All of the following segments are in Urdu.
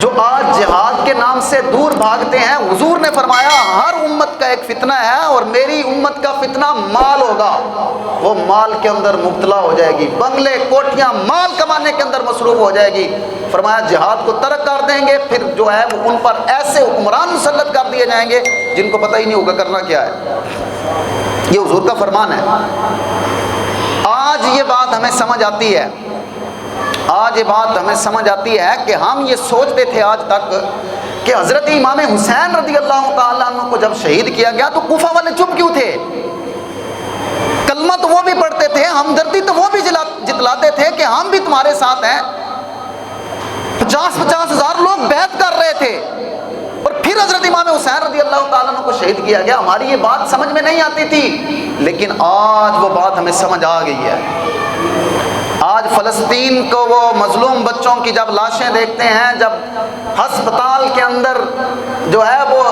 جو آج جہاد کے نام سے دور بھاگتے ہیں، حضور نے فرمایا ہر امت کا ایک فتنہ ہے اور میری امت کا فتنہ مال ہوگا، وہ مال کے اندر مبتلا ہو جائے گی، بنگلے کوٹھیاں مال کمانے کے اندر مصروف ہو جائے گی۔ فرمایا جہاد کو ترک کر دیں گے، پھر جو ہے وہ ان پر ایسے حکمران مسلط کر دیے جائیں گے جن کو پتہ ہی نہیں ہوگا کرنا کیا ہے۔ یہ حضور کا فرمان ہے۔ آج یہ بات ہمیں سمجھ آتی ہے، آج یہ بات ہمیں سمجھ آتی ہے کہ ہم یہ سوچتے تھے آج تک کہ حضرت امام حسین رضی اللہ تعالیٰ عنہ کو جب شہید کیا گیا تو کوفہ والے چپ کیوں تھے؟ کلمہ تو وہ بھی پڑھتے تھے، ہمدردی تو وہ بھی جتلاتے تھے کہ ہم بھی تمہارے ساتھ ہیں۔ 50 ہزار لوگ بیعت کر رہے تھے اور پھر حضرت امام حسین رضی اللہ تعالیٰ عنہ کو شہید کیا گیا۔ ہماری یہ بات سمجھ میں نہیں آتی تھی، لیکن آج وہ بات ہمیں سمجھ آ گئی ہے۔ آج فلسطین کو وہ مظلوم بچوں کی جب لاشیں دیکھتے ہیں، جب ہسپتال کے اندر جو ہے وہ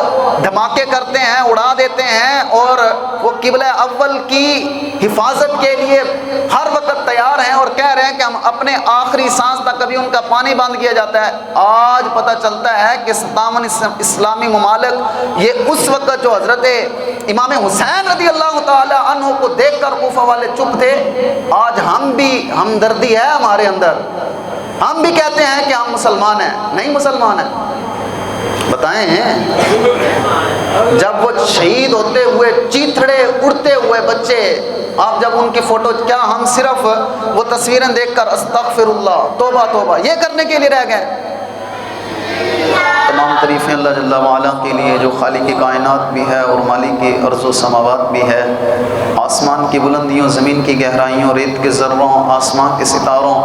دھماکے کرتے ہیں، اڑا دیتے ہیں، اور وہ قبلہ اول کی حفاظت کے لیے ہر وقت تیار ہیں اور کہہ رہے ہیں کہ ہم اپنے آخری سانس تک کبھی ان کا پانی بند کیا جاتا ہے، آج پتہ چلتا ہے کہ 57 اسلامی ممالک یہ اس وقت جو حضرت امام حسین رضی اللہ تعالی عنہ کو دیکھ کر کوفہ والے چپ تھے، آج ہم بھی ہمدردی ہے ہمارے اندر، ہم بھی کہتے ہیں کہ ہم مسلمان ہیں، نہیں مسلمان ہیں۔ بتائیں جب وہ شہید ہوتے ہوئے چیتھڑے اڑتے ہوئے بچے، آپ جب ان کی فوٹو، کیا ہم صرف وہ تصویریں دیکھ کر استغفر اللہ توبہ توبہ یہ کرنے کے لیے رہ گئے؟ تمام تعریفیں اللہ جل وعلا کے لیے جو خالق کائنات بھی ہے اور مالک ارض و سماوات بھی ہے۔ آسمان کی بلندیوں، زمین کی گہرائیوں، ریت کے ذروں، آسمان کے ستاروں،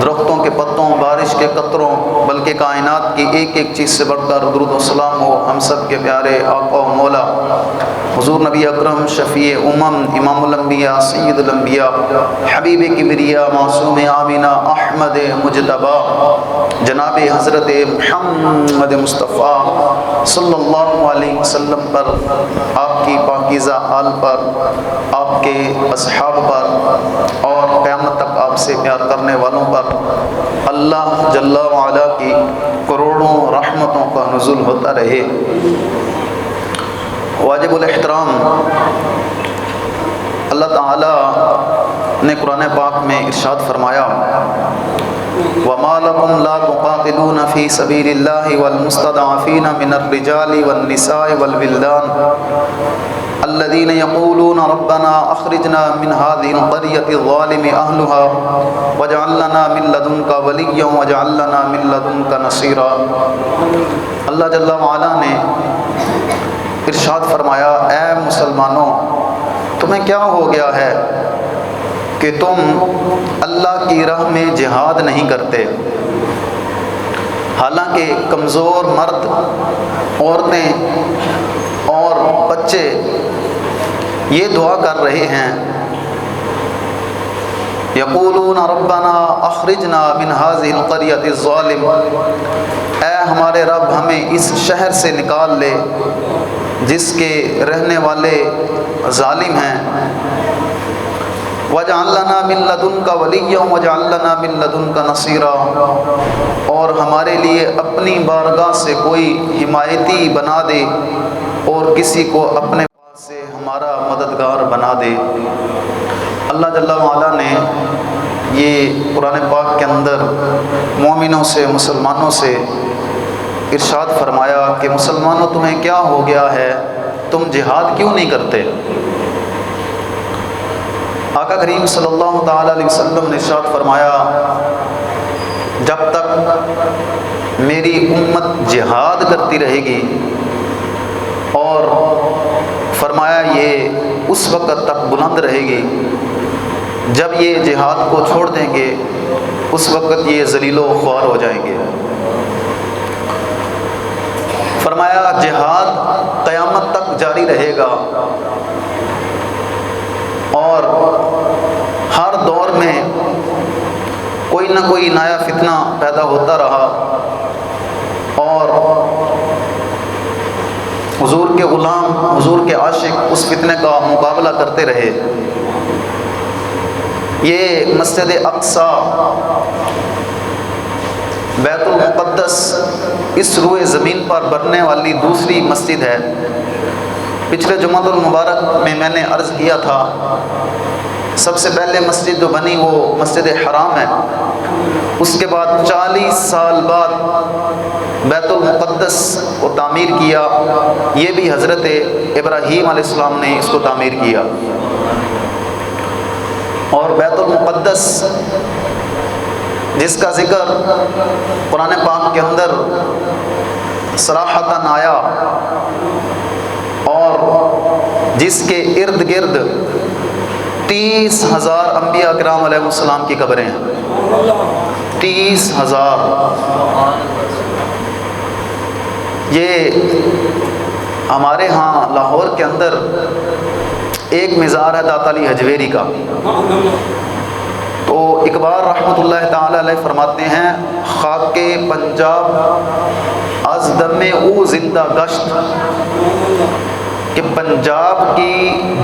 درختوں کے پتوں، بارش کے قطروں، بلکہ کائنات کی ایک ایک چیز سے بڑھ کر درود و سلام ہو ہم سب کے پیارے آقا و مولا حضور نبی اکرم شفیع امم امام الانبیاء سید الانبیاء حبیب کبریا معصوم آمینہ احمد مجتبی جناب حضرت محمد مصطفیٰ صلی اللہ علیہ وسلم پر، آپ کی پاکیزہ آل پر، آپ کے اصحاب پر اور قیامت تک آپ سے پیار کرنے والوں پر اللہ جل وعلا کی کروڑوں رحمتوں کا نزول ہوتا رہے۔ واجب الاحترام، اللہ تعالیٰ نے قرآن پاک میں ارشاد فرمایا وَمَا لَكُمْ لَا تُقَاتِلُونَ فِي سَبِيلِ اللَّهِ وَالْمُسْتَضْعَفِينَ مِنَ الرِّجَالِ وَالنِّسَاءِ وَالْوِلْدَانِ الَّذِينَ يَقُولُونَ رَبَّنَا أَخْرِجْنَا مِنْ هَذِهِ الْقَرْيَةِ الظَّالِمِ أَهْلُهَا وَاجْعَل لَّنَا مِن لَّدُنكَ وَلِيًّا وَاجْعَل لَّنَا مِن لَّدُنكَ نَصِيرًا۔ اللہ جل وعلا نے ارشاد فرمایا اے مسلمانوں، تمہیں کیا ہو گیا ہے کہ تم اللہ کی راہ میں جہاد نہیں کرتے، حالانکہ کمزور مرد، عورتیں اور بچے یہ دعا کر رہے ہیں یقولون ربنا اخرجنا من هذه القرية الظالم، اے ہمارے رب ہمیں اس شہر سے نکال لے جس کے رہنے والے ظالم ہیں، وَاجْعَل لَّنَا مِن لَّدُنكَ وَلِيًّا وَاجْعَل لَّنَا مِن لَّدُنكَ نَصِيرًا، اور ہمارے لیے اپنی بارگاہ سے کوئی حمایتی بنا دے اور کسی کو اپنے پاس سے ہمارا مددگار بنا دے۔ اللہ جل وعلا نے یہ قرآن پاک کے اندر مومنوں سے، مسلمانوں سے ارشاد فرمایا کہ مسلمانوں تمہیں کیا ہو گیا ہے، تم جہاد کیوں نہیں کرتے؟ آقا کریم صلی اللہ تعالیٰ علیہ وسلم نے ارشاد فرمایا جب تک میری امت جہاد کرتی رہے گی، اور فرمایا یہ اس وقت تک بلند رہے گی جب یہ جہاد کو چھوڑ دیں گے، اس وقت یہ ذلیل و خوار ہو جائیں گے۔ فرمایا جہاد قیامت تک جاری رہے گا، اور ہر دور میں کوئی نہ کوئی نیا فتنہ پیدا ہوتا رہا، اور حضور کے غلام، حضور کے عاشق اس فتنے کا مقابلہ کرتے رہے۔ یہ مسجد اقصی بیت المقدس اس روئے زمین پر بننے والی دوسری مسجد ہے۔ پچھلے جمعہ المبارک میں نے عرض کیا تھا سب سے پہلے مسجد جو بنی وہ مسجد حرام ہے، اس کے بعد 40 سال بعد بیت المقدس کو تعمیر کیا، یہ بھی حضرت ابراہیم علیہ السلام نے اس کو تعمیر کیا۔ اور بیت المقدس جس کا ذکر قرآن پاک کے اندر صراحتاً آیا اور جس کے ارد گرد 30,000 انبیاء کرام علیہ السلام کی قبریں ہیں، 30,000۔ یہ ہمارے ہاں لاہور کے اندر ایک مزار ہے داتا علی حجویری کا، تو اقبال رحمۃ اللہ تعالی علیہ فرماتے ہیں خاک پنجاب از دم او زندہ گشت، کہ پنجاب کی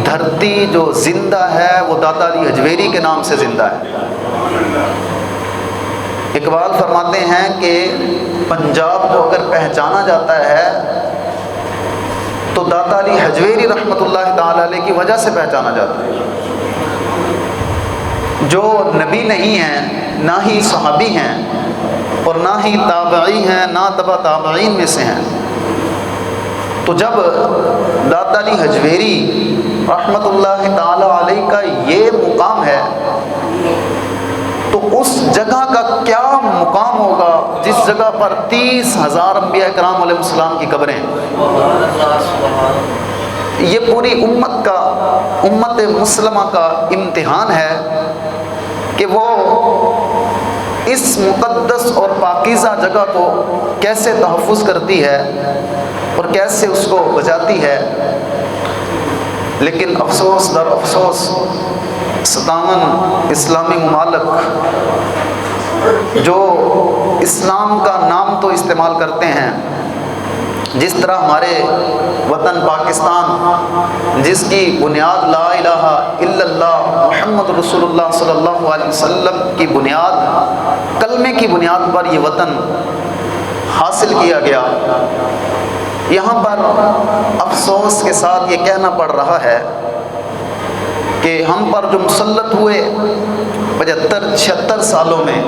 دھرتی جو زندہ ہے وہ داتا علی حجویری کے نام سے زندہ ہے۔ اقبال فرماتے ہیں کہ پنجاب کو اگر پہچانا جاتا ہے تو داتا علی حجویری رحمۃ اللہ تعالی علیہ کی وجہ سے پہچانا جاتا ہے، جو نبی نہیں ہیں، نہ ہی صحابی ہیں اور نہ ہی تابعی ہیں، نہ تبع تابعین میں سے ہیں۔ تو جب داتا علی حجویری رحمۃ اللہ تعالی علیہ کا یہ مقام ہے تو اس جگہ کا کیا مقام ہوگا جس جگہ پر 30,000 انبیاء کرام علیہ السلام کی قبریں۔ یہ پوری امت مسلمہ کا امتحان ہے کہ وہ اس مقدس اور پاکیزہ جگہ کو کیسے تحفظ کرتی ہے اور کیسے اس کو بچاتی ہے۔ لیکن افسوس در افسوس 57 اسلامی ممالک جو اسلام کا نام تو استعمال کرتے ہیں، جس طرح ہمارے وطن پاکستان جس کی بنیاد لا الہ الا اللہ محمد رسول اللہ صلی اللہ علیہ وسلم کی بنیاد، کلمے کی بنیاد پر یہ وطن حاصل کیا گیا، یہاں پر افسوس کے ساتھ یہ کہنا پڑ رہا ہے کہ ہم پر جو مسلط ہوئے 75-76 سالوں میں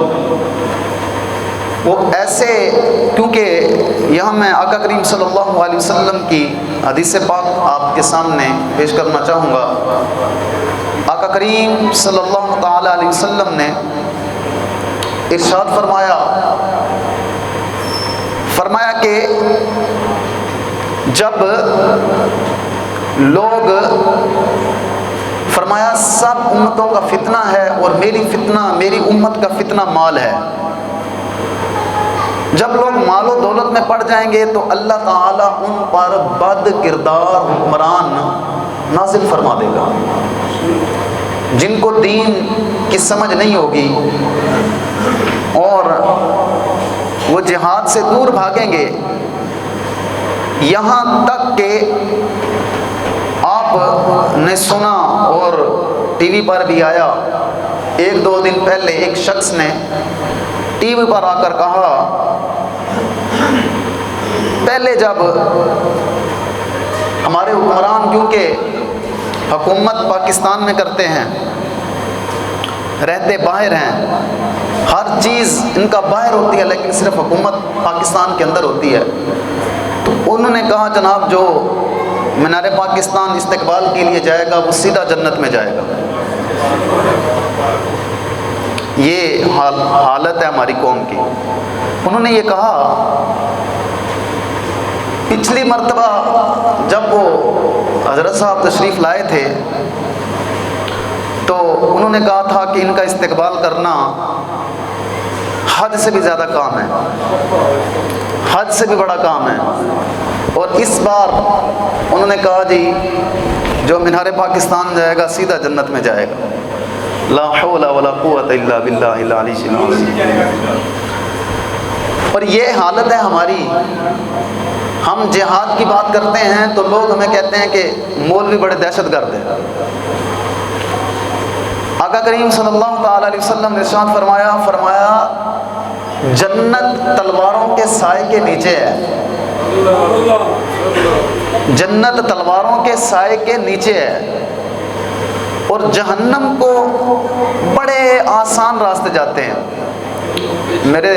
وہ ایسے، کیونکہ یہاں میں آقا کریم صلی اللہ علیہ وسلم کی حدیث پاک آپ کے سامنے پیش کرنا چاہوں گا۔ آقا کریم صلی اللہ تعالی علیہ وسلم نے ارشاد فرمایا کہ جب لوگ، فرمایا سب امتوں کا فتنہ ہے اور میری امت کا فتنہ مال ہے۔ جب لوگ مال و دولت میں پڑ جائیں گے تو اللہ تعالیٰ ان پر بد کردار حکمران نازل فرما دے گا، جن کو دین کی سمجھ نہیں ہوگی اور وہ جہاد سے دور بھاگیں گے۔ یہاں تک کہ آپ نے سنا اور ٹی وی پر بھی آیا، 1-2 دن پہلے ایک شخص نے ٹی وی پر آ کر کہا، پہلے جب ہمارے حکمران کیونکہ حکومت پاکستان میں کرتے ہیں، رہتے باہر ہیں، ہر چیز ان کا باہر ہوتی ہے لیکن صرف حکومت پاکستان کے اندر ہوتی ہے، تو انہوں نے کہا جناب جو مینار پاکستان استقبال کے لیے جائے گا وہ سیدھا جنت میں جائے گا۔ یہ حالت ہے ہماری قوم کی۔ انہوں نے یہ کہا پچھلی مرتبہ جب وہ حضرت صاحب تشریف لائے تھے تو انہوں نے کہا تھا کہ ان کا استقبال کرنا حج سے بھی زیادہ کام ہے، حج سے بھی بڑا کام ہے، اور اس بار انہوں نے کہا جی جو مینار پاکستان جائے گا سیدھا جنت میں جائے گا۔ لا حول ولا قوت الا باللہ العلی العظیم۔ اور یہ حالت ہے ہماری، ہم جہاد کی بات کرتے ہیں تو لوگ ہمیں کہتے ہیں کہ مولوی بڑے دہشت گرد ہیں۔ آقا کریم صلی اللہ تعالی علیہ وسلم نے ارشاد فرمایا جنت تلواروں کے سائے کے نیچے ہے، جنت تلواروں کے سائے کے نیچے ہے، اور جہنم کو بڑے آسان راستے جاتے ہیں۔ میرے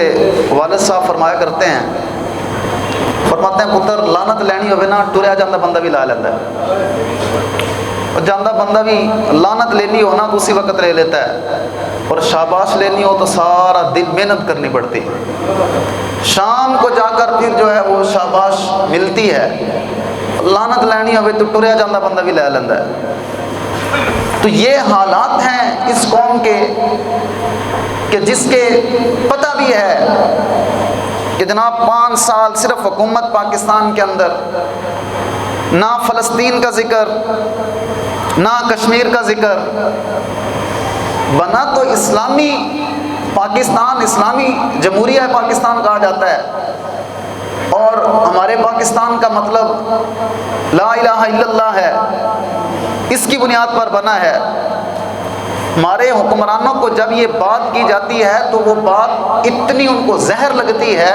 والد صاحب فرمایا کرتے ہیں، فرماتے ہیں پتر لانت لینی ہوئے نا ٹریا جاندہ بندہ بھی لا لیتا ہے، اور جاندہ بندہ بھی لانت لینی ہو نا تو اسی وقت لے لیتا ہے، اور شاباش لینی ہو تو سارا دن محنت کرنی پڑتی، شام کو جا کر پھر جو ہے وہ شاباش ملتی ہے۔ لانت لینی ہوئے تو ٹریا جاندہ بندہ بھی لے لیتا ہے۔ تو یہ حالات ہیں اس قوم کے کہ جس کے پتہ بھی ہے کہ جناب 5 سال صرف حکومت پاکستان کے اندر، نہ فلسطین کا ذکر نہ کشمیر کا ذکر، بنا تو اسلامی پاکستان، اسلامی جمہوریہ پاکستان کہا جاتا ہے، اور ہمارے پاکستان کا مطلب لا الہ الا اللہ ہے، اس کی بنیاد پر بنا ہے۔ ہمارے حکمرانوں کو جب یہ بات کی جاتی ہے تو وہ بات اتنی ان کو زہر لگتی ہے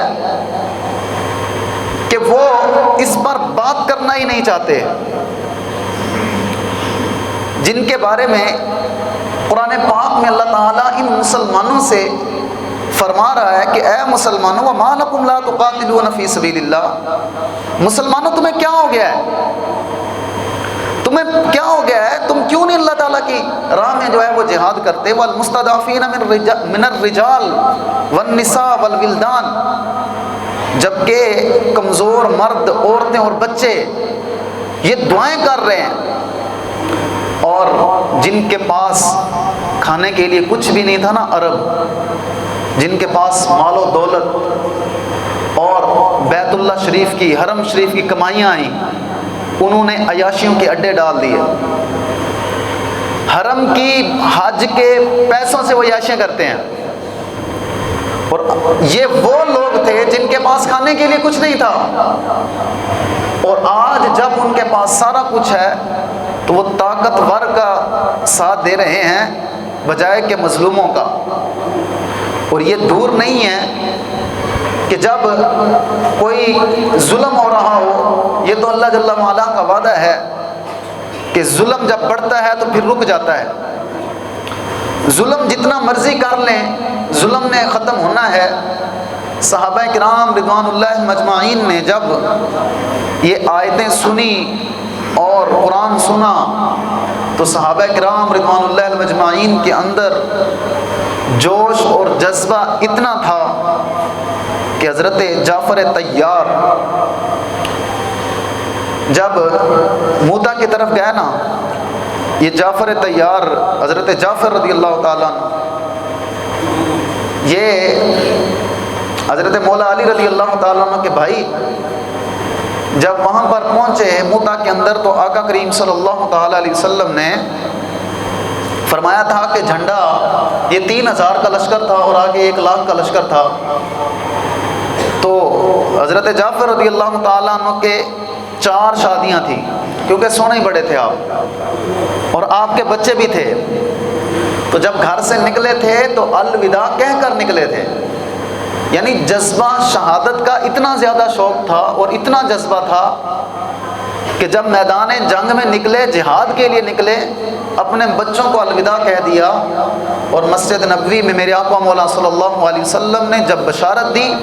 کہ وہ اس پر بات کرنا ہی نہیں چاہتے، جن کے بارے میں قرآن پاک میں اللہ تعالیٰ ان مسلمانوں سے فرما رہا ہے کہ اے مسلمانوں وما لکم لا تقاتلون فی سبیل اللہ، مسلمانوں تمہیں کیا ہو گیا ہے، تمہیں کیا ہو گیا ہے، تم کیوں نہیں اللہ تعالیٰ کی راہ میں جو ہے وہ جہاد کرتے؟ والمستضعفین من الرجال والنساء والولدان، جبکہ کمزور مرد، عورتیں اور بچے یہ دعائیں کر رہے ہیں، اور جن کے پاس کھانے کے لیے کچھ بھی نہیں تھا نا، عرب جن کے پاس مال و دولت اور بیت اللہ شریف کی، حرم شریف کی کمائیاں آئیں، انہوں نے عیاشیوں کے اڈے ڈال دیے، حرم کی حج کے پیسوں سے وہ عیاشیاں کرتے ہیں، اور یہ وہ لوگ تھے جن کے پاس کھانے کے لیے کچھ نہیں تھا، اور آج جب ان کے پاس سارا کچھ ہے تو وہ طاقتور کا ساتھ دے رہے ہیں بجائے کہ مظلوموں کا۔ اور یہ دور نہیں ہے کہ جب کوئی ظلم ہو رہا ہو، یہ تو اللہ جل وعلا کا وعدہ ہے کہ ظلم جب بڑھتا ہے تو پھر رک جاتا ہے، ظلم جتنا مرضی کر لیں ظلم نے ختم ہونا ہے۔ صحابہ کرام رضوان اللہ مجمعین نے جب یہ آیتیں سنی اور قرآن سنا تو صحابہ کرام رضوان اللہ مجمعین کے اندر جوش اور جذبہ اتنا تھا کہ حضرت جعفر طیار جب موتا کی طرف گیا نا، یہ جعفر طیار حضرت جعفر رضی اللہ تعالیٰ یہ حضرت مولا علی رضی اللہ تعالیٰ عنہ کے بھائی جب وہاں پر پہنچے موتا کے اندر تو آقا کریم صلی اللہ تعالیٰ علیہ وسلم نے فرمایا تھا کہ جھنڈا یہ 3000 کا لشکر تھا اور آگے 1,00,000 کا لشکر تھا، تو حضرت جعفر رضی اللہ تعالیٰ عنہ کے 4 شادیاں تھیں، کیونکہ سونے ہی بڑے تھے آپ، اور آپ کے بچے بھی تھے، تو جب گھر سے نکلے تھے تو الوداع کہہ کر نکلے تھے، یعنی جذبہ شہادت کا اتنا زیادہ شوق تھا اور اتنا جذبہ تھا کہ جب میدان جنگ میں نکلے، جہاد کے لیے نکلے، اپنے بچوں کو الوداع کہہ دیا، اور مسجد نبوی میں میرے آقا مولا صلی اللہ علیہ وسلم نے جب بشارت دی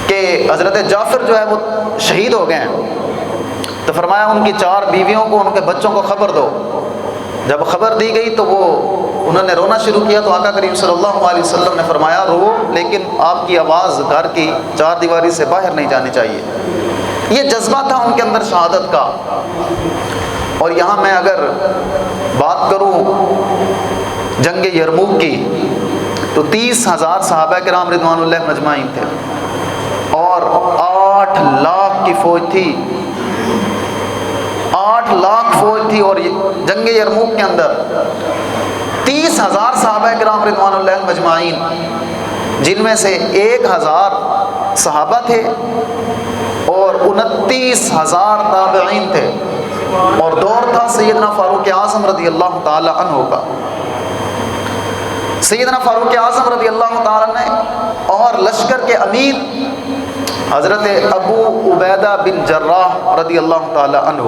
کہ حضرت جعفر جو ہے وہ شہید ہو گئے ہیں، تو فرمایا ان کی 4 بیویوں کو، ان کے بچوں کو خبر دو۔ جب خبر دی گئی تو انہوں نے رونا شروع کیا، تو آقا کریم صلی اللہ علیہ وسلم نے فرمایا رو، لیکن آپ کی آواز گھر کی 4 دیواری سے باہر نہیں جانی چاہیے۔ یہ جذبہ تھا ان کے اندر شہادت کا۔ اور یہاں میں اگر بات کروں جنگ یرموک کی تو 30,000 صحابہ کرام رضوان اللہ مجمعین تھے، اور 8 لاکھ کی فوج تھی، 8 لاکھ فوج تھی، اور جنگ یرموک کے اندر 30,000 صحابہ کرام رضوان اللہ مجمعین، جن میں سے 1,000 صحابہ تھے اور 29,000 تابعین تھے، اور دور تھا سیدنا فاروق اعظم رضی اللہ تعالی عنہ کا۔ سیدنا فاروق اعظم رضی اللہ تعالیٰ نے اور لشکر کے امیر حضرت ابو عبیدہ بن جراح رضی اللہ تعالیٰ عنہ،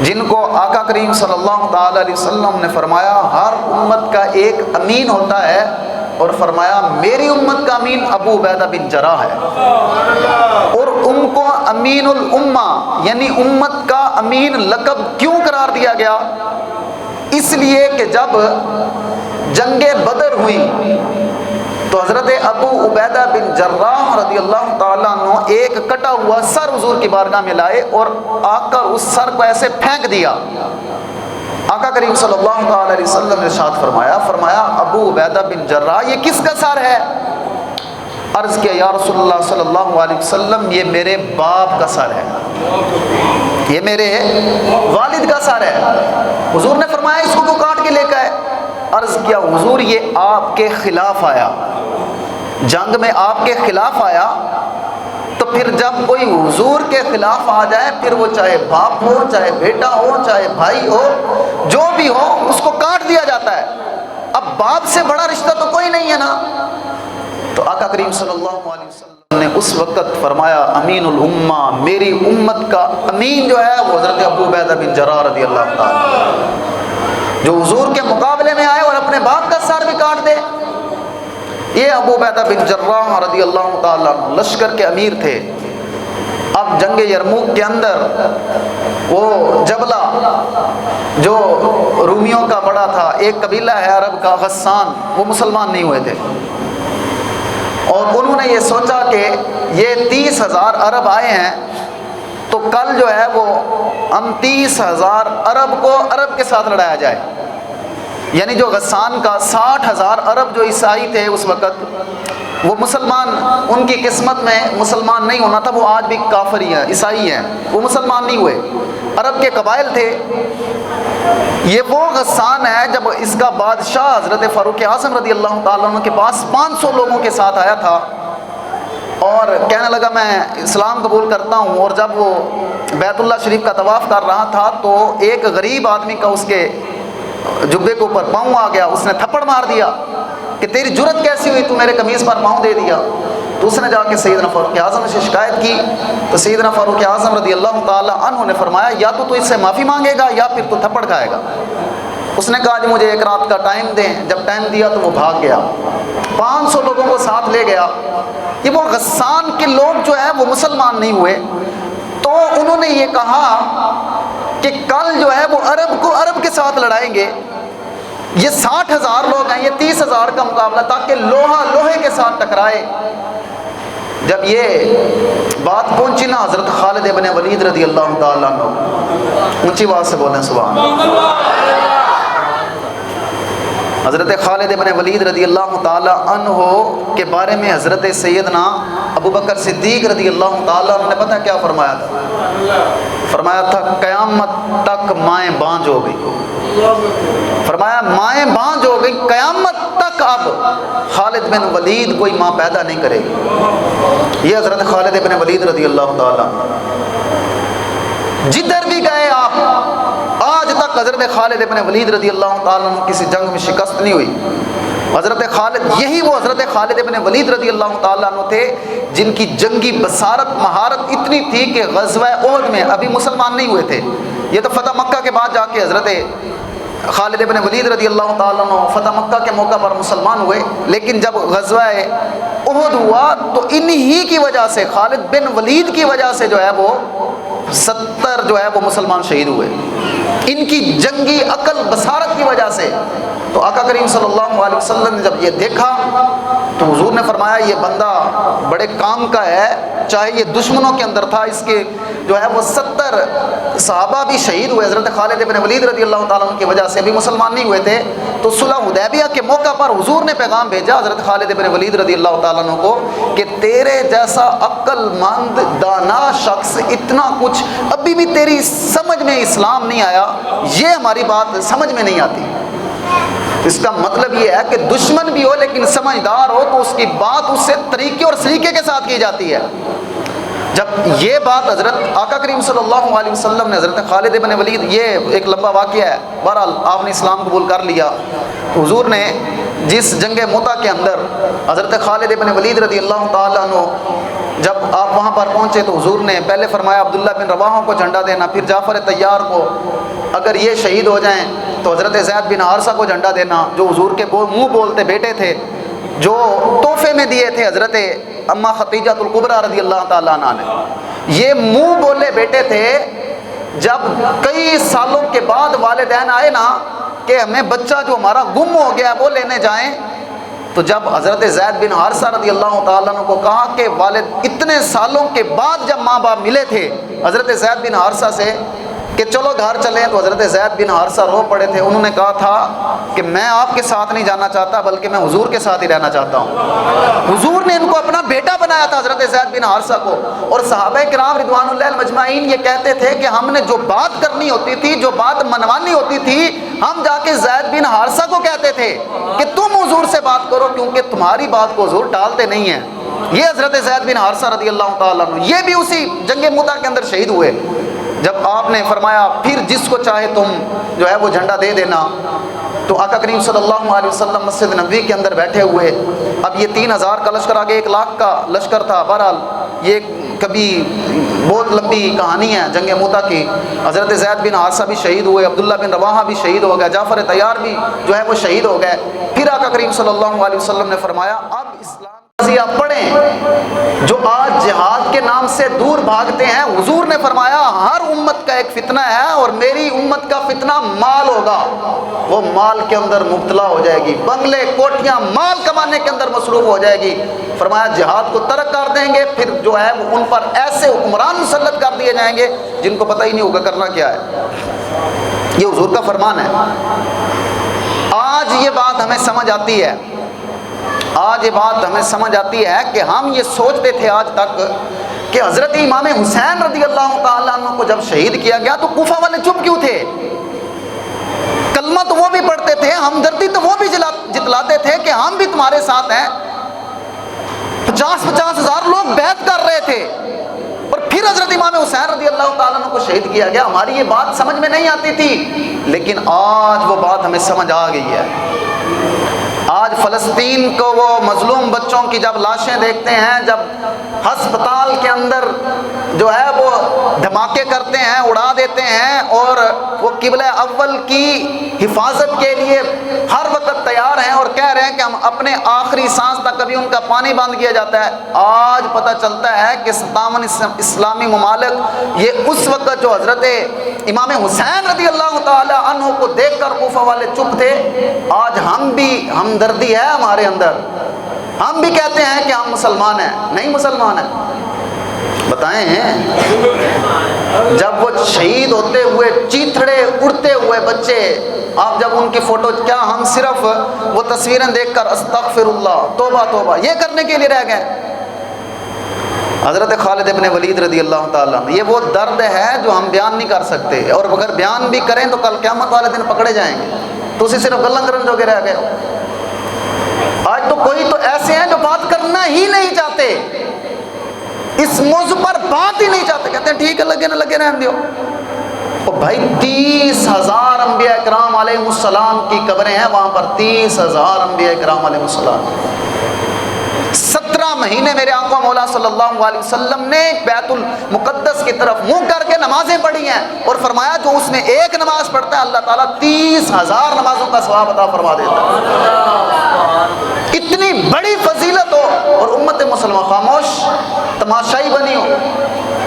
جن کو آقا کریم صلی اللہ تعالیٰ علیہ وسلم نے فرمایا ہر امت کا ایک امین ہوتا ہے، اور فرمایا میری امت کا امین ابو عبیدہ بن جراح ہے، اور ان کو امین الامہ یعنی امت کا امین لقب کیوں قرار دیا گیا؟ اس لیے کہ جب جنگ بدر ہوئی تو حضرت ابو عبیدہ بن جراح رضی اللہ تعالیٰ عنہ ایک کٹا ہوا سر حضور کی بارگاہ میں لائے اور آ کر اس سر کو ایسے پھینک دیا۔ آقا کریم صلی اللہ تعالیٰ علیہ وسلم نے ارشاد فرمایا ابو عبیدہ بن جراح یہ کس کا سر ہے؟ عرض کیا یا رسول اللہ صلی اللہ علیہ وسلم یہ میرے باپ کا سر ہے، یہ میرے والد کا سر ہے۔ حضور نے فرمایا اس کو کیوں کاٹ کے لے کے آئے؟ عرض کیا حضور یہ آپ کے خلاف آیا، جنگ میں آپ کے خلاف آیا، تو پھر جب کوئی حضور کے خلاف آ جائے پھر وہ چاہے باپ ہو، چاہے بیٹا ہو، چاہے بھائی ہو، جو بھی ہو اس کو کاٹ دیا جاتا ہے۔ اب باپ سے بڑا رشتہ تو کوئی نہیں ہے نا۔ تو آقا کریم صلی اللہ علیہ وسلم نے اس وقت فرمایا امین الامہ، میری امت کا امین جو ہے وہ حضرت ابو عبیدہ بن جراح رضی اللہ تعالیٰ، جو حضور کے مقابلے میں آئے اور اپنے باپ کا سر بھی کاٹ دے۔ یہ ابو عبیدہ بن جراح رضی اللہ تعالیٰ لشکر کے امیر تھے۔ اب جنگ یرموک کے اندر وہ جبلہ جو رومیوں کا بڑا تھا، ایک قبیلہ ہے عرب کا غسان، وہ مسلمان نہیں ہوئے تھے، اور انہوں نے یہ سوچا کہ یہ 30,000 عرب آئے ہیں تو کل جو ہے وہ ہم 30,000 عرب کو عرب کے ساتھ لڑایا جائے، یعنی جو غسان کا 60,000 عرب جو عیسائی تھے اس وقت، وہ مسلمان ان کی قسمت میں مسلمان نہیں ہونا تھا، وہ آج بھی کافر ہی ہیں، عیسائی ہیں، وہ مسلمان نہیں ہوئے، عرب کے قبائل تھے۔ یہ وہ غسان ہے جب اس کا بادشاہ حضرت فاروق اعظم رضی اللہ تعالیٰ عنہ کے پاس 500 لوگوں کے ساتھ آیا تھا اور کہنے لگا میں اسلام قبول کرتا ہوں، اور جب وہ بیت اللہ شریف کا طواف کر رہا تھا تو ایک غریب آدمی کا اس کے جبے کے اوپر پاؤں آ گیا، اس نے تھپڑ مار دیا کہ تیری جرت کیسی ہوئی، تو میرے قمیض پر پاؤں دے دیا۔ تو اس نے جا کے سیدنا فاروق اعظم سے شکایت کی، تو سیدنا فاروق اعظم رضی اللہ تعالیٰ عنہ نے فرمایا یا تو اس سے معافی مانگے گا یا پھر تو تھپڑ کھائے گا۔ اس نے کہا جی مجھے ایک رات کا ٹائم دیں، جب ٹائم دیا تو وہ بھاگ گیا، 500 لوگوں کو ساتھ لے گیا۔ یہ وہ غسان کے لوگ جو ہیں وہ مسلمان نہیں ہوئے، تو انہوں نے یہ کہا کہ کل جو ہے وہ عرب کو عرب کے ساتھ لڑائیں گے، یہ 60,000 لوگ ہیں، یہ 30,000 کا مقابلہ، تاکہ لوہا لوہے کے ساتھ ٹکرائے۔ جب یہ بات پہنچی نا حضرت خالد ابن ولید رضی اللہ تعالیٰ عنہ، اونچی آواز سے بولیں سبحان اللہ۔ حضرت خالد ابن ولید رضی اللہ تعالیٰ عنہ کے بارے میں حضرت سیدنا ابو بکر صدیق رضی اللہ تعالیٰ عنہ نے پتہ کیا فرمایا تھا؟ فرمایا تھا قیامت تک مائیں بانجھ ہو گئی، فرمایا مائیں بانجھ ہو گئی، قیامت تک اب خالد بن ولید کوئی ماں پیدا نہیں کرے گی۔ یہ حضرت خالد بن ولید رضی اللہ تعالیٰ جدھر بھی گئے آپ، آج تک حضرت خالد بن ولید رضی اللہ تعالیٰ عنہ کسی جنگ میں شکست نہیں ہوئی۔ حضرت خالد، یہی وہ حضرت خالد بن ولید رضی اللہ تعالیٰ عنہ تھے جن کی جنگی بصارت مہارت اتنی تھی کہ غزوہ احد میں ابھی مسلمان نہیں ہوئے تھے، یہ تو فتح مکہ کے بعد جا کے حضرت خالد بن ولید رضی اللہ تعالیٰ عنہ فتح مکہ کے موقع پر مسلمان ہوئے، لیکن جب غزوہ احد ہوا تو انہی کی وجہ سے، خالد بن ولید کی وجہ سے جو ہے وہ 70 جو ہے وہ مسلمان شہید ہوئے، ان کی جنگی عقل بصارت کی وجہ سے۔ تو آقا کریم صلی اللہ علیہ وسلم نے جب یہ دیکھا تو حضور نے فرمایا یہ بندہ بڑے کام کا ہے، چاہے یہ دشمنوں کے اندر تھا، اس کے جو ہے وہ 70 صحابہ بھی شہید ہوئے، حضرت خالد بن ولید رضی اللہ تعالیٰ عنہ کی وجہ سے بھی مسلمان نہیں ہوئے تھے۔ تو صلح حدیبیہ کے موقع پر حضور نے پیغام بھیجا حضرت خالد بن ولید رضی اللہ تعالیٰ عنہ کو کہ تیرے جیسا عقل مند دانا شخص اتنا کچھ ابھی بھی تیری سمجھ میں اسلام نہیں آیا، یہ ہماری بات سمجھ میں نہیں آتی۔ اس کا مطلب یہ ہے کہ دشمن بھی ہو لیکن سمجھدار ہو تو اس کی بات اس سے طریقے اور سلیقے کے ساتھ کی جاتی ہے۔ جب یہ بات حضرت آقا کریم صلی اللہ علیہ وسلم نے حضرت خالد بن ولید، یہ ایک لمبا واقعہ ہے، بہرحال آپ نے اسلام قبول کر لیا. حضور نے جس جنگ موتا کے اندر حضرت خالد بن ولید رضی اللہ تعالیٰ عنہ جب آپ وہاں پر پہنچے تو حضور نے پہلے فرمایا عبداللہ بن رواحہ کو جھنڈا دینا، پھر جعفر طیار کو، اگر یہ شہید ہو جائیں تو حضرت زید بن حارثہ کو جھنڈا دینا، جو حضور کے منہ بولتے بیٹے تھے، جو تحفے میں دیے تھے حضرت اماں خدیجہ الکبریٰ رضی اللہ تعالیٰ عنہ نے. یہ منہ بولے بیٹے تھے. جب کئی سالوں کے بعد والدین آئے نا کہ ہمیں بچہ جو ہمارا گم ہو گیا وہ لینے جائیں، تو جب حضرت زید بن حارثہ رضی اللہ تعالیٰ عنہ کو کہا کہ والد اتنے سالوں کے بعد جب ماں باپ ملے تھے حضرت زید بن حارثہ سے کہ چلو گھر چلیں، تو حضرت زید بن حارثہ رو پڑے تھے. انہوں نے کہا تھا کہ میں آپ کے ساتھ نہیں جانا چاہتا بلکہ میں حضور کے ساتھ ہی رہنا چاہتا ہوں. حضور نے ان کو اپنا بیٹا بنایا تھا حضرت زید بن حارثہ کو. اور صحابہ کرام رضوان اللہ مجمعین یہ کہتے تھے کہ ہم نے جو بات کرنی ہوتی تھی، جو بات منوانی ہوتی تھی، ہم جا کے زید بن حارثہ کو کہتے تھے کہ تم حضور سے بات کرو کیونکہ تمہاری بات کو حضور ٹالتے نہیں ہیں. یہ حضرت زید بن حارثہ رضی اللہ تعالیٰ عنہ یہ بھی اسی جنگ موتا کے اندر شہید ہوئے. جب آپ نے فرمایا پھر جس کو چاہے تم جو ہے وہ جھنڈا دے دینا، تو آقا کریم صلی اللہ علیہ وسلم مسجد نبوی کے اندر بیٹھے ہوئے. اب یہ 3000 کا لشکر آگے 1 لاکھ کا لشکر تھا. بہرحال یہ کبھی بہت لمبی کہانی ہے جنگ موتا کی. حضرت زید بن حارثہ بھی شہید ہوئے، عبداللہ بن رواحہ بھی شہید ہو گیا، جعفر طیار بھی جو ہے وہ شہید ہو گئے. پھر آقا کریم صلی اللہ علیہ وسلم نے فرمایا اب اسلام پڑھیں جو آج جہاد کے نام سے دور بھاگتے ہیں. حضور نے فرمایا ہر امت کا ایک فتنہ ہے اور میری امت کا فتنہ مال ہوگا. وہ مال کے اندر مبتلا ہو جائے گی، بنگلے کوٹھیاں مال کمانے کے اندر مصروف ہو جائے گی. فرمایا جہاد کو ترک کر دیں گے، پھر جو ہے وہ ان پر ایسے حکمران مسلط کر دیے جائیں گے جن کو پتہ ہی نہیں ہوگا کرنا کیا ہے. یہ حضور کا فرمان ہے. آج یہ بات ہمیں سمجھ آتی ہے، آج یہ بات ہمیں سمجھ آتی ہے کہ ہم یہ سوچتے تھے آج تک کہ حضرت امام حسین رضی اللہ تعالیٰ عنہ کو جب شہید کیا گیا تو کوفہ والے چپ کیوں تھے؟ کلمہ تو وہ بھی پڑھتے تھے، ہمدردی تو وہ بھی جتلاتے تھے کہ ہم بھی تمہارے ساتھ ہیں. 50 ہزار لوگ بیعت کر رہے تھے اور پھر حضرت امام حسین رضی اللہ تعالیٰ عنہ کو شہید کیا گیا. ہماری یہ بات سمجھ میں نہیں آتی تھی، لیکن آج وہ بات ہمیں سمجھ آ گئی ہے. آج فلسطین کو وہ مظلوم بچوں کی جب لاشیں دیکھتے ہیں، جب ہسپتال کے اندر جو ہے وہ دھماکے کرتے ہیں، اڑا دیتے ہیں، اور وہ قبلہ اول کی حفاظت کے لیے ہر وقت تیار ہیں اور کہہ رہے ہیں کہ ہم اپنے آخری سانس تک کبھی ان کا پانی بند کیا جاتا ہے. آج پتہ چلتا ہے کہ 57 اسلامی ممالک یہ اس وقت جو حضرت امام حسین رضی اللہ تعالی عنہ کو دیکھ کر کوفہ والے چپ تھے، آج ہم بھی ہمدردی ہے ہمارے اندر. ہم بھی کہتے ہیں کہ ہم مسلمان ہیں، نہیں مسلمان ہیں. بتائیں جب وہ شہید ہوتے ہوئے چیتھڑے اڑتے ہوئے بچے، آپ جب ان کی فوٹو، کیا ہم صرف وہ تصویریں دیکھ کر استغفر اللہ توبہ توبہ یہ کرنے کے لیے رہ گئے؟ حضرت خالد ابن ولید رضی اللہ تعالیٰ عنہ، یہ وہ درد ہے جو ہم بیان نہیں کر سکتے، اور اگر بیان بھی کریں تو کل قیامت والے دن پکڑے جائیں گے. تو اسی صرف گلن کرن جو کے رہ گئے. آج تو کوئی تو ایسے ہیں جو بات کرنا ہی نہیں چاہتے، اس موضوع پر بات ہی نہیں چاہتے، کہتے ہیں ٹھیک ہے لگے نہ لگے رہنے دیو. اور بھائی 30,000 انبیاء اکرام علیہ السلام کی قبریں ہیں وہاں پر، 30,000 انبیاء اکرام علیہ السلام. 17 مہینے میرے آقا مولا صلی اللہ علیہ وسلم نے بیت المقدس کی طرف منہ کر کے نمازیں پڑھی ہیں، اور فرمایا جو اس میں ایک نماز پڑھتا ہے اللہ تعالیٰ 30,000 نمازوں کا ثواب عطا فرما دیتا ہے. اتنی بڑی فضیلت ہو اور امت مسلمہ خاموش تماشائی بنی ہو.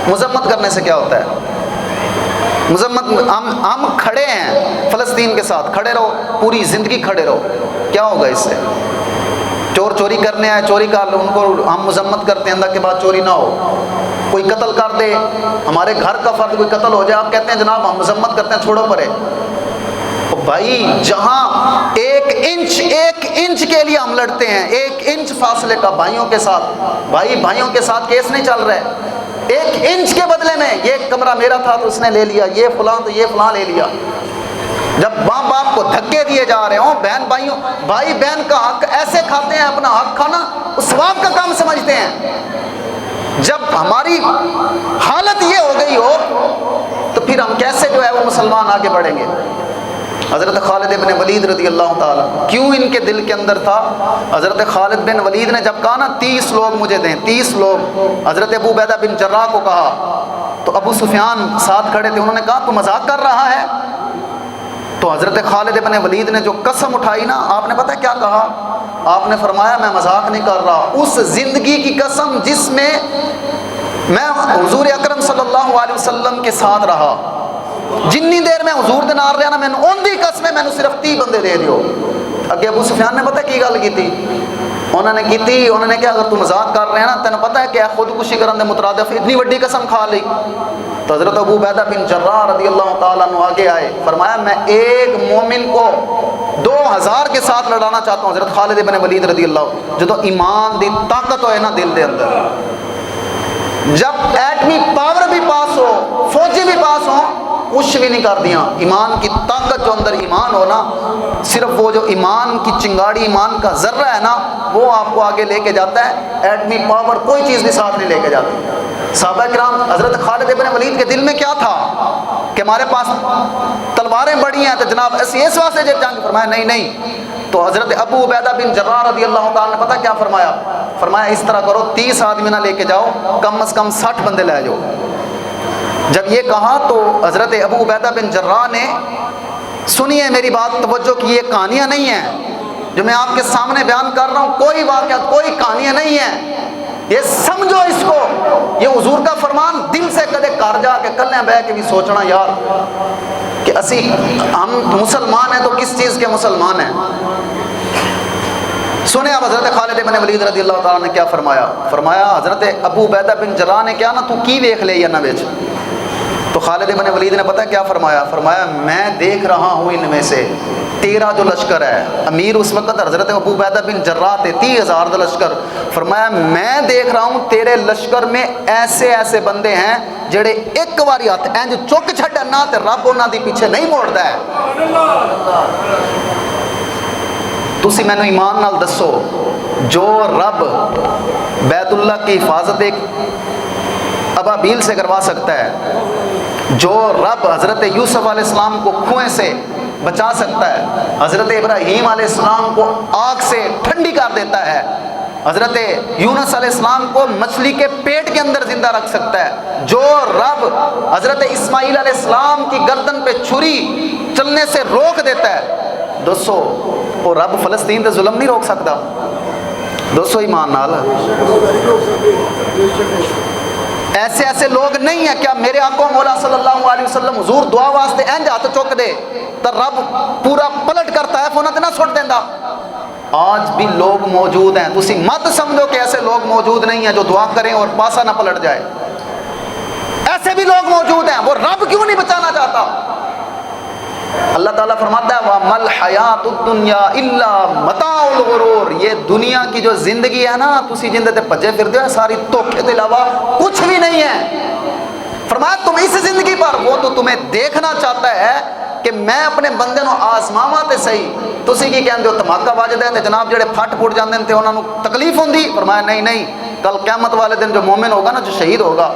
مذمت کرنے سے کیا ہوتا ہے؟ مذمت، ہم کھڑے ہیں فلسطین کے ساتھ، کھڑے رہو، پوری زندگی کھڑے رہو. کیا ہوگا اس سے؟ چور چوری کرنے آئے چوری کر لو، ان کو ہم مذمت کرتے ہیں اللہ کے بعد چوری نہ ہو. کوئی قتل کر دے، ہمارے گھر کا فرد کوئی قتل ہو جائے، آپ کہتے ہیں جناب ہم مذمت کرتے ہیں چھوڑو پرے. بھائی جہاں ایک انچ کے لیے ہم لڑتے ہیں، 1 انچ فاصلے کا بھائیوں کے ساتھ، بھائیوں کے ساتھ کیس نہیں چل رہے. 1 انچ کے بدلے میں یہ کمرہ میرا تھا تو اس نے لے لیا، یہ فلاں تو یہ فلاں لے لیا. جب ماں باپ کو دھکے دیے جا رہے ہوں، بھائی بہن کا حق ایسے کھاتے ہیں، اپنا حق کھانا اس ثواب کا کام سمجھتے ہیں. جب ہماری حالت یہ ہو گئی ہو تو پھر ہم کیسے جو ہے وہ مسلمان آگے بڑھیں گے؟ حضرت خالد بن ولید رضی اللہ تعالیٰ کیوں ان کے دل کے اندر تھا؟ حضرت خالد بن ولید نے جب کہا نا 30 لوگ مجھے دیں، 30 لوگ حضرت ابو عبیدہ بن جراح کو کہا، تو ابو سفیان ساتھ کھڑے تھے، انہوں نے کہا تو مذاق کر رہا ہے؟ تو حضرت خالد بن ولید نے جو قسم اٹھائی نا، آپ نے پتہ کیا کہا؟ آپ نے فرمایا میں مذاق نہیں کر رہا، اس زندگی کی قسم جس میں میں حضور اکرم صلی اللہ علیہ وسلم کے ساتھ رہا، جنی دیر میں حضور دے نال رہا نا، میں نے ان دی قسم میں نے صرف 30 بندے دے دیو۔ اگے ابو سفیان نے پتہ کی گل کی تھی؟ انہوں نے کہا اگر تو مذاق کر رہے ہیں نا، تینوں پتہ ہے کہ خودکشی کرن دے مترادف اتنی بڑی قسم کھا لی۔ تو حضرت ابو عبیدہ بن جراح رضی اللہ تعالیٰ عنہ آگے آئے، فرمایا میں ایک مومن کو 2000 کے ساتھ لڑانا چاہتا ہوں۔ حضرت خالد بن ولید رضی اللہ، جو تو ایمان دی طاقت ہوئے نا دل دے اندر، جب ایٹمی پاور بھی پاس ہو، فوجی بھی پاس ہو، کچھ بھی نہیں کر دیا۔ ایمان کی طاقت جو اندر ایمان ہو نا، صرف وہ جو ایمان کی چنگاڑی، ایمان کا ذرہ ہے نا، وہ آپ کو آگے لے کے جاتا ہے۔ ایٹمی پاور کوئی چیز بھی ساتھ نہیں لے کے جاتی۔ صحابہ کرام حضرت خالد بن ولید کے دل میں کیا تھا کہ ہمارے پاس تلواریں بڑی ہیں تو جناب اس واسطے جب جنگ، فرمایا نہیں نہیں۔ تو حضرت ابو عبیدہ بن جراح رضی اللہ تعالیٰ نے پتہ کیا فرمایا؟ فرمایا اس طرح کرو 30 آدمی نہ لے کے جاؤ، کم از کم 60 بندے لے جاؤ۔ جب یہ کہا تو حضرت ابو عبیدہ بن جراح نے، سنیے میری بات توجہ کی، یہ کہانیاں نہیں ہیں جو میں آپ کے سامنے بیان کر رہا ہوں، کوئی واقعات، کوئی کہانیاں نہیں ہیں، یہ سمجھو اس کو، یہ حضور کا فرمان دل سے کدے کر جا کے کلے بہ کے بھی سوچنا یار کہ ہم مسلمان ہیں تو کس چیز کے مسلمان ہیں۔ سنیں آپ حضرت خالد بن ولید رضی اللہ تعالیٰ نے کیا فرمایا؟ فرمایا حضرت ابو عبیدہ بن جراح نے کیا نا تو کی ویکھ لے یا نہ ویچ؟ تو خالد بن ولید نے پتہ کیا فرمایا؟ فرمایا میں دیکھ رہا ہوں ان میں سے تیرا جو لشکر ہے، امیر اس وقت حضرت ابو عبیدہ بن جراح تھے، 30,000 کا لشکر، فرمایا میں دیکھ رہا ہوں تیرے لشکر میں ایسے ایسے بندے ہیں جڑے ایک باری ہاتھ انج چک چھڈنا تے رب انہاں دی پیچھے نہیں موڑدا ہے۔ تسی مینوں ایمان نال دسو، جو رب بیت اللہ کی حفاظت ایک ابابیل سے کروا سکتا ہے، جو رب حضرت یوسف علیہ السلام کو کنویں سے بچا سکتا ہے، حضرت ابراہیم علیہ السلام کو آگ سے ٹھنڈی کر دیتا ہے، حضرت یونس علیہ السلام کو مچھلی کے پیٹ کے اندر زندہ رکھ سکتا ہے، جو رب حضرت اسماعیل علیہ السلام کی گردن پہ چھری چلنے سے روک دیتا ہے، دوستو وہ رب فلسطین تے ظلم نہیں روک سکتا؟ دوستو ایمان نال ایسے ایسے لوگ نہیں ہیں کیا میرے آقا مولا صلی اللہ علیہ وسلم حضور دعا واسطے انج ہاتھ چک دے تو رب پورا پلٹ کرتا ہے، فونا تے نہ سٹ دیندا؟ آج بھی لوگ موجود ہیں، تسی مت سمجھو کہ ایسے لوگ موجود نہیں ہیں جو دعا کریں اور پاسا نہ پلٹ جائے، ایسے بھی لوگ موجود ہیں۔ وہ رب کیوں نہیں بچانا چاہتا؟ اللہ تعالیٰ فرماتا ہے وَمَا الْحَيَاةُ الدُّنْيَا إِلَّا مَتَاعُ الْغُرُورِ، یہ دنیا کی جو زندگی ہے نا، تسی جندے تے بھجے پھردے ہو، ساری دھوکے دے علاوہ کچھ بھی نہیں ہے۔ فرمایا تم اس زندگی پر، وہ تو تمہیں دیکھنا چاہتا ہے کہ میں اپنے بندے نو آزماواں تے صحیح، تسی کی کہندے ہو دھماکہ وجدا ہے تے جناب جڑے پھٹ پھٹ جاندے تے انہاں نو تکلیف ہوندی؟ فرمایا نہیں نہیں، کل قیامت والے دن جو مومن ہوگا نا، جو شہید ہوگا،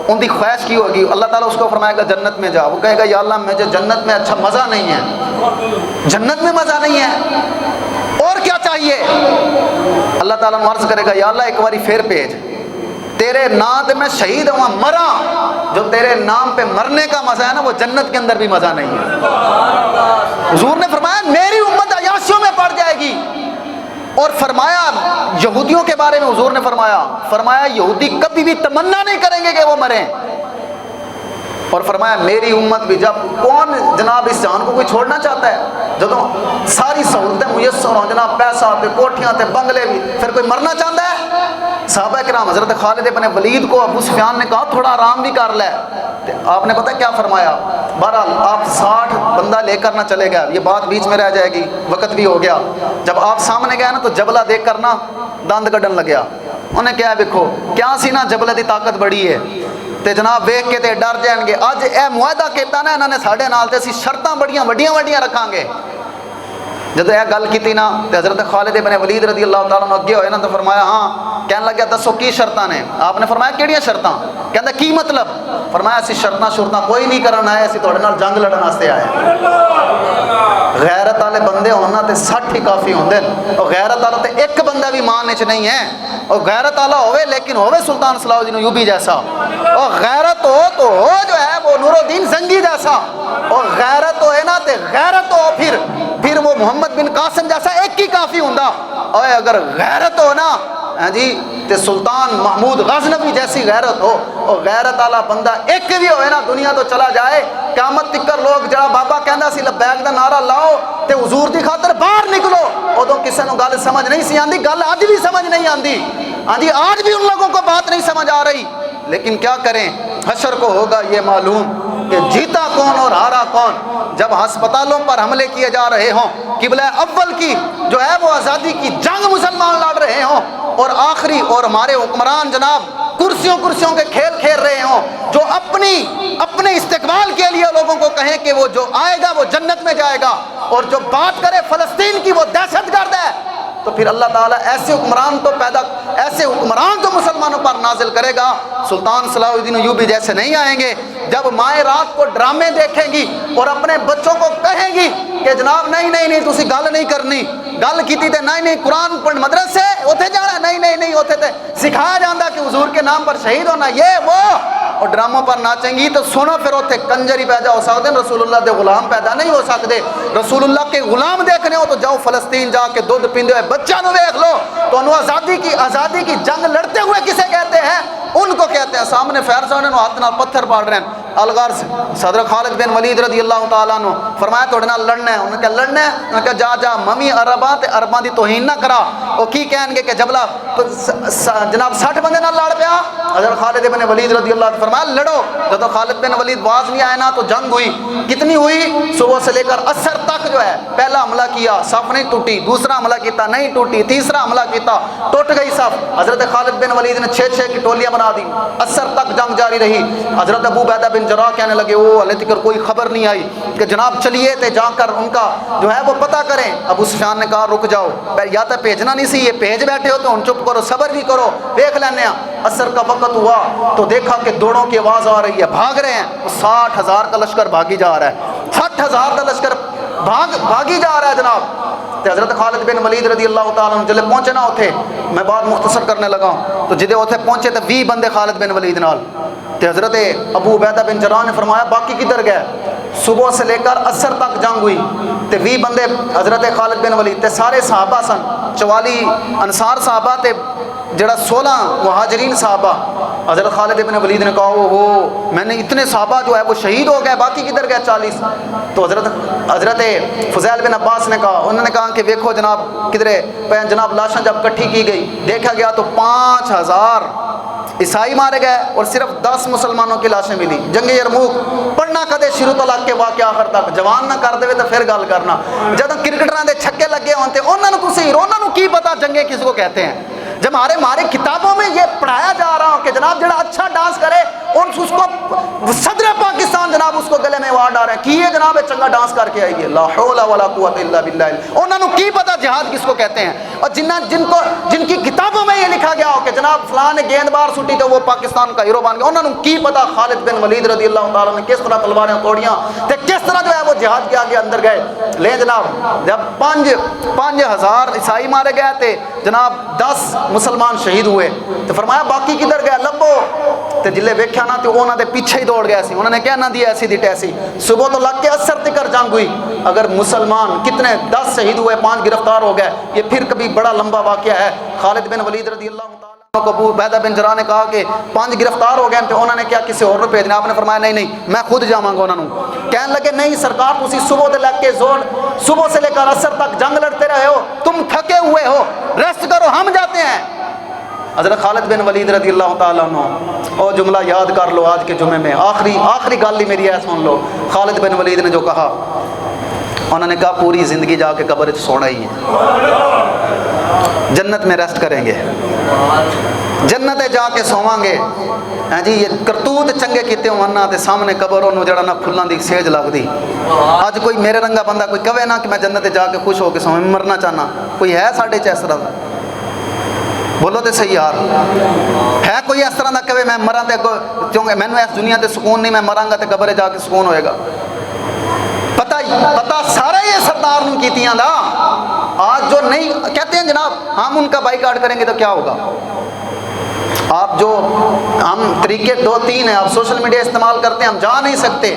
ان کی خواہش کی ہوگی، اللہ تعالیٰ اس کو فرمائے گا جنت میں جا، وہ کہے گا یا اللہ مجھے جنت میں اچھا مزہ نہیں ہے، جنت میں مزہ نہیں ہے، اور کیا چاہیے؟ اللہ تعالیٰ عرض کرے گا یا اللہ ایک باری پھر بھیج، تیرے نام تے میں شہید ہوں مرا، جو تیرے نام پہ مرنے کا مزہ ہے نا وہ جنت کے اندر بھی مزہ نہیں ہے۔ حضور نے فرمایا میری امت عیاشیوں میں پڑ جائے گی، اور فرمایا یہودیوں کے بارے میں حضور نے فرمایا یہودی کبھی بھی تمنا نہیں کریں گے کہ وہ مریں، اور فرمایا میری امت بھی، جب کون جناب اس جہان کو کوئی چھوڑنا چاہتا ہے؟ جب ساری سہولتیں میسر ہوں، جناب پیسہ تے کوٹھیاں تے بنگلے بھی، پھر کوئی مرنا چاہتا ہے؟ صحابہ کرام حضرت خالد بن ولید کو ابو سفیان نے کہا تھوڑا آرام بھی کر لے، آپ نے پتہ کیا فرمایا؟ بہرحال آپ 60 بندہ لے کر نہ چلے گا، یہ بات بیچ میں رہ جائے گی، وقت بھی ہو گیا۔ جب آپ سامنے گئے نا تو جبلہ دیکھ کر نا دند کڈن لگیا، انہیں کیا دیکھو کیا سی نا جبلے دی طاقت بڑی ہے تے جناب ویکھ کے تے ڈر جان گے، اج اے معاہدہ کیتا نا انہوں نے ساڈے نال تے اسی شرطاں بڑیاں وڈیاں وڈیاں رکھاں گے۔ جب یہ گل کیتی نا تے حضرت خالد بن ولید رضی اللہ تعالیٰ عنہ اگے ہوئے نا تو فرمایا ہاں کہنے لگا دسو کی شرطاں نے؟ آپ نے فرمایا کیڑیاں شرطاں؟ کہندا کی مطلب؟ فرمایا اسی شرطاں شرطاں کوئی نہیں کرن آئے، اسی تہاڈے نال جنگ لڑن واسطے آئے۔ غیرت والے بندے ہونا تے 60 ہی کافی ہوندے نے، اور غیرت والا تے ایک بندہ بھی مان وچ نہیں ہے، اور غیرت والا ہوئے لیکن ہوئے سلطان صلاح الدین ایوبی جیسا، اور غیرت ہو تو ہو جو ہے وہ نور الدین زنگی جیسا، اور غیرت ہوئے نا تے غیرت ہو پھر وہ محمد بن قاسم جیسا ایک ہی کافی ہوندا، اور اگر غیرت ہو نا ہاں جی تے سلطان محمود غزنوی جیسی غیرت ہو، اور غیرت والا بندہ ایک بھی ہوئے نا دنیا تو چلا جائے، قیامت تکر لوگ جڑا بابا کہندا سی لبیک دا نعرہ لاؤ تے حضور دی خاطر باہر نکلو، ادوں کسے نو گل سمجھ نہیں سی آندی، گل آج بھی سمجھ نہیں آندی، ہاں جی آج بھی ان لوگوں کو بات نہیں سمجھ آ رہی، لیکن کیا کریں، حشر کو ہوگا یہ معلوم کہ جیتا کون اور ہارا کون۔ جب ہسپتالوں پر حملے کیے جا رہے ہوں، قبلہ اول کی جو ہے وہ آزادی کی جنگ مسلمان لڑ رہے ہوں، اور آخری اور ہمارے حکمران جناب کرسیوں کے کھیل کھیل رہے ہوں، جو اپنے استقبال کے لیے لوگوں کو کہیں کہ وہ جو آئے گا وہ جنت میں جائے گا، اور جو بات کرے فلسطین کی وہ دہشت گرد ہے، تو پھر اللہ تعالیٰ ایسے حکمران تو مسلمانوں پر نازل کرے گا۔ سلطان صلاح الدین ایوبی جیسے نہیں آئیں گے، جب مائیں رات کو ڈرامے دیکھیں گی اور اپنے بچوں کو کہیں گی کہ جناب نہیں تسی گل نہیں کرنی، گل کیتی تے نہیں قرآن پڑھ مدرسے اوتھے جانا، نہیں اوتھے تے سکھایا جاندہ کہ حضور کے نام پر شہید ہونا، یہ وہ، اور ڈراموں پر ناچیں گی تو سنو پھر اوتھے کنجری پیدا ہو سکتے ہیں، رسول اللہ دے غلام پیدا نہیں ہو سکتے۔ رسول اللہ کے غلام دیکھنے ہو تو جاؤ فلسطین جا کے دودھ پیندے ہوئے بچہ نو دیکھ لو، تو انہوں آزادی کی جنگ لڑتے ہوئے کسے کہتے ہیں؟ ان کو کہتے ہیں سامنے فیرز ہونے ہاتھ نال پتھر پاڑ رہے ہیں۔ الغرض صدر خالد بن ولید رضی اللہ تعالیٰ عنہ فرمایا توڑے نال لڑنا ہے، انہوں نے کہا لڑنا ہے، انہوں نے کہا جا ممی عرباں تے عرباں دی توہین نہ کرا، وہ کی کہیں گے کہ جبلا جناب 60 بندے نال لڑ پیا، حضرت خالد بن ولید رضی اللہ عنہ فرمایا لڑو، جب خالد بن ولید باز نہیں آئے نا تو جنگ ہوئی، کتنی ہوئی؟ صبح سے لے کر عصر تک جو ہے، پہلا حملہ کیا صف نہیں ٹوٹی، دوسرا حملہ کیتا نہیں ٹوٹی، تیسرا حملہ کیتا ٹوٹ گئی صف، حضرت خالد بن ولید نے 6 کی ٹولیاں بنا دی، عصر تک جنگ جاری رہی۔ حضرت ابو عبیدہ بن جراح کہنے لگے وہ علی تکر کوئی خبر نہیں آئی کہ جناب چلیے تے جا کر ان کا جو ہے وہ پتہ کریں۔ ابو سفیان نے کہا رک جاؤ، یا تو بھیجنا نہیں سی، یہ بھیج بیٹھے ہو تو ہن چپ کرو، صبر بھی کرو، دیکھ لینے ہیں۔ عصر کا وقت ہوا تو دیکھا کہ دوڑوں کی آواز آ رہی ہے، بھاگ رہے ہیں، 60,000 کا لشکر بھاگی جا رہا ہے، 60,000 کا لشکر بھاگی جا رہا ہے جناب۔ تے حضرت خالد بن ولید رضی اللہ تعالیٰ عنہ جلے پہنچے نہ ہوتے، میں بات مختصر کرنے لگا ہوں، تو جدے ہوتے پہنچے تو 20 بندے خالد بن ولید نال، تے حضرت ابو عبیدہ بن جراح نے فرمایا باقی کدھر گئے؟ صبح سے لے کر عصر تک جنگ ہوئی، تے 20 بندے حضرت خالد بن ولید تے سارے صحابہ سن، 44 انصار صحابہ تے جڑا 16 مہاجرین صحابہ۔ حضرت خالد بن ولید نے کہا وہ میں نے اتنے صحابہ جو ہے وہ شہید ہو گئے، باقی کدھر گئے 40؟ تو حضرت فضیل بن عباس نے کہا، انہوں نے کہا کہ دیکھو جناب کدھرے جناب لاشاں جب کٹھی کی گئی دیکھا گیا تو 5,000 عیسائی مارے گئے اور صرف 10 مسلمانوں کی لاشیں ملی۔ جنگ یرموک پڑھنا کدے شروع تو لگ کے واقعہ آخر تک، جوان نہ کر دے تو پھر گل کرنا۔ جب کرکٹراں دے چھکے لگے ہوتے انہوں نے تسی انہوں نے کی پتا جنگیں کس کو کہتے ہیں؟ جب ہمارے کتابوں میں یہ پڑھایا جا رہا ہو کہ جناب جڑا اچھا ڈانس کرے اس کو صدر پاکستان جناب اس کو گلے میں وار ڈال رہے ہیں کی یہ جناب چنگا ڈانس کر کے آئیے، لا حول ولا قوت الا باللہ۔ انہوں نے کی پتا جہاد کس کو کہتے ہیں؟ اور جن کی کتابوں میں یہ لکھا گیا ہو کہ جناب فلاں نے گیند بار سٹی تو وہ پاکستان کا ہیرو بن گیا، انہوں نے کی پتا خالد بن ولید رضی اللہ تعالیٰ نے کس طرح تلواریں توڑیاں تے کس طرح جو ہے وہ جہاد کے آگے اندر گئے۔ لے جناب جب 5,000 عیسائی مارے گئے تھے جناب 10 مسلمان شہید ہوئے، تو فرمایا باقی کدھر گئے لبو؟ تے جلے ویکھیا نا تو انہاں دے پیچھے ہی دوڑ گیا سی، انہوں نے کہنا دی ایسی دی ٹیسی۔ صبح تو لگ کے عصر تک جنگ ہوئی، اگر مسلمان کتنے 10 شہید ہوئے 5 گرفتار ہو گئے، یہ پھر کبھی بڑا لمبا واقعہ ہے۔ خالد بن ولید رضی اللہ تعالیٰ کو ابو عبیدہ بن جراح نے کہا کہ 5 گرفتار ہو گئے، تو انہوں نے کیا کسی اور کو بھیجنا؟ آپ نے فرمایا نہیں میں خود جاواں گا۔ انہوں نے کہنے لگے نہیں سرکار تسی صبح سے لگ کے صبح سے لے کر عصر تک جنگ لڑتے رہے ہو، تم تھکے ہوئے ہو، ریسٹ کرو ہم جاتے ہیں۔ حضرت خالد بن ولید رضی اللہ تعالیٰ عنہ اور جملہ یاد کر لو آج کے جمعے میں، آخری گل ہی میری ہے سن لو۔ خالد بن ولید نے جو کہا، انہوں نے کہا پوری زندگی جا کے قبر سونا ہی ہے، جنت میں ریسٹ کریں گے، جنت جا کے سواں گے۔ ہاں جی یہ کرتوت چنگے کیتے ہونا تے سامنے قبر انہوں جڑا نہ پھلاں دی سیج لگ دی۔ آج کوئی میرے رنگا بندہ کوئی کہے نا کہ میں جنت جا کے خوش ہو کے سواں، مرنا چاہنا، کوئی ہے ساڈے چ اس طرح دا؟ بولو تو صحیح یار ہے کوئی اس طرح نہ کہے میں مراں تے کیونکہ مینوں اس دنیا تے سکون نہیں، میں مراں گا تے قبر جا کے سکون ہوئے گا؟ پتہ سارے یہ سردار نوں کیتیاں دا۔ آج جو نہیں کہتے ہیں جناب ہم ان کا بائیکاٹ کریں گے تو کیا ہوگا؟ آپ جو ہم طریقے 2-3 ہیں، آپ سوشل میڈیا استعمال کرتے ہیں، ہم جا نہیں سکتے،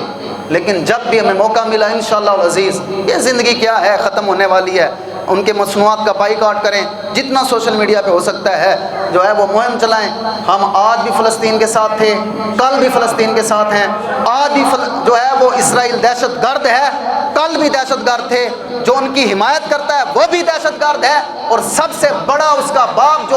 لیکن جب بھی ہمیں موقع ملا انشاءاللہ العزیز، یہ زندگی کیا ہے، ختم ہونے والی ہے، ان کے مصنوعات کا بائیکاٹ کریں، جتنا سوشل میڈیا پہ ہو سکتا ہے جو ہے وہ مہم چلائیں۔ ہم آج بھی فلسطین کے ساتھ تھے، کل بھی فلسطین کے ساتھ ہیں، آج بھی جو ہے وہ اسرائیل دہشت گرد ہے، کل بھی دہشت گرد تھے، جو ان کی حمایت کرتا ہے وہ بھی دہشت گرد ہے، اور سب سے بڑا اس کا باپ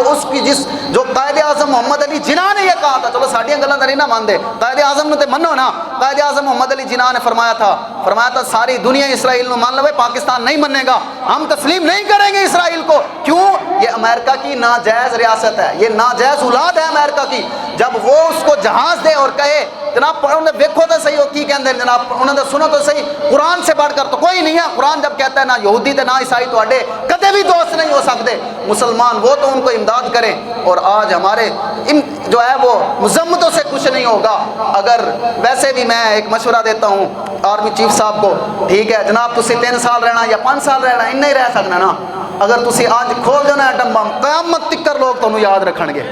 جو قائد اعظم محمد علی جناح نے یہ کہا تھا، چلو ساڈیاں گلاں تے نہیں نہ مانتے، قائد اعظم نے تے منو نا، قائد اعظم محمد علی جناح نے فرمایا تھا ساری دنیا اسرائیل نو مان لو، پاکستان نہیں منے گا، ہم تسلیم نہیں کریں گے اسرائیل کو۔ کیوں؟ یہ امریکہ کی ناجائز ریاست ہے، یہ ناجائز اولاد ہے امریکہ کی۔ جب وہ اس کو جہاز دے اور کہے جناب انہیں دیکھو تو صحیح، وہ کی کہندے ہیں جناب، انہوں نے سنو تو صحیح، قرآن سے بڑھ کر تو کوئی نہیں ہے۔ قرآن جب کہتا ہے نہ یہودی تے نہ عیسائی تواڈے کدے بھی دوست نہیں ہو سکتے، مسلمان وہ تو ان کو امداد کریں۔ اور آج ہمارے جو ہے وہ مذمتوں سے کچھ نہیں ہوگا۔ اگر ویسے بھی میں ایک مشورہ دیتا ہوں آرمی چیف صاحب کو، ٹھیک ہے جناب تسی 3 سال رہنا یا 5 سال رہنا، ان نہیں رہ سکنا نا۔ اگر تسی آج کھول دینا ایٹم بم، قیامت تک لوگ تانوں یاد رکھن گے،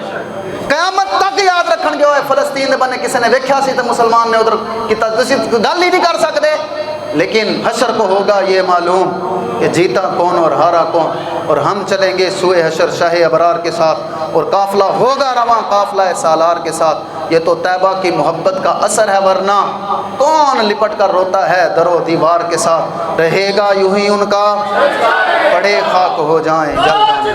قیامت تک یاد رکھن گے۔ فلسطین دے بنے کسی نے ویکھیا سی تے مسلمان نے ادھر کیتا، تسی گل ہی نہیں کر سکتے۔ لیکن حشر کو ہوگا یہ معلوم کہ جیتا کون اور ہارا کون، اور ہم چلیں گے سوئے حشر شاہ ابرار کے ساتھ، اور قافلہ ہوگا رواں قافلہ سالار کے ساتھ۔ یہ تو طیبہ کی محبت کا اثر ہے، ورنہ کون لپٹ کر روتا ہے در و دیوار کے ساتھ؟ رہے گا یوں ہی ان کا، پڑے خاک ہو جائیں جلد۔